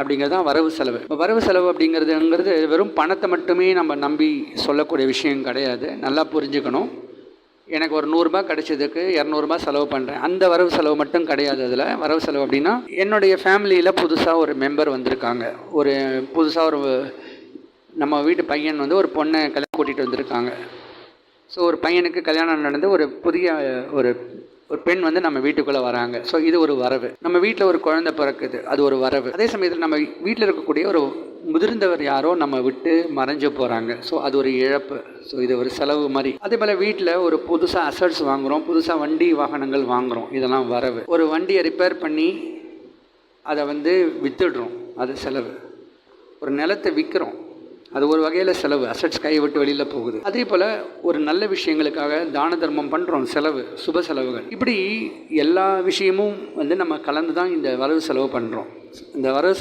அப்படிங்கிறது தான் வரவு செலவு. இப்போ வரவு செலவு அப்படிங்கிறதுங்கிறது வெறும் பணத்தை மட்டுமே நம்ம நம்பி சொல்லக்கூடிய விஷயம் கிடையாது. நல்லா புரிஞ்சுக்கணும். எனக்கு ஒரு 100 ரூபாய் கிடைச்சதுக்கு 200 ரூபாய் செலவு பண்ணுறேன், அந்த வரவு செலவு மட்டும் கிடையாது. அதில் வரவு செலவு அப்படின்னா, என்னுடைய ஃபேமிலியில் புதுசாக ஒரு மெம்பர் வந்திருக்காங்க, ஒரு புதுசாக ஒரு நம்ம வீட்டு பையன் வந்து ஒரு பொண்ணை கல்யாணம் கூட்டிகிட்டு வந்திருக்காங்க. ஸோ ஒரு பையனுக்கு கல்யாணம் நடந்து ஒரு புதிய ஒரு ஒரு பெண் வந்து நம்ம வீட்டுக்குள்ளே வராங்க. ஸோ இது ஒரு வரவு. நம்ம வீட்டில் ஒரு குழந்தை பிறக்குது, அது ஒரு வரவு. அதே சமயத்தில் நம்ம வீட்டில் இருக்கக்கூடிய ஒரு முதிர்ந்தவர் யாரோ நம்ம விட்டு மறைஞ்சு போகிறாங்க. ஸோ அது ஒரு இழப்பு. ஸோ இது ஒரு செலவு மாதிரி. அதே போல் வீட்டில் ஒரு புதுசாக அசட்ஸ் வாங்குகிறோம், புதுசாக வண்டி வாகனங்கள் வாங்குகிறோம், இதெல்லாம் வரவு. ஒரு வண்டியை ரிப்பேர் பண்ணி அதை வந்து விற்றுடுறோம், அது செலவு. ஒரு நிலத்தை விற்கிறோம், அது ஒரு வகையில் செலவு. அசட்ஸ் கையை விட்டு வெளியில் போகுது. அதே போல் ஒரு நல்ல விஷயங்களுக்காக தான தர்மம் பண்ணுறோம், செலவு, சுப செலவுகள். இப்படி எல்லா விஷயமும் வந்து நம்ம கலந்து தான் இந்த வரவு செலவு பண்ணுறோம். இந்த வரவு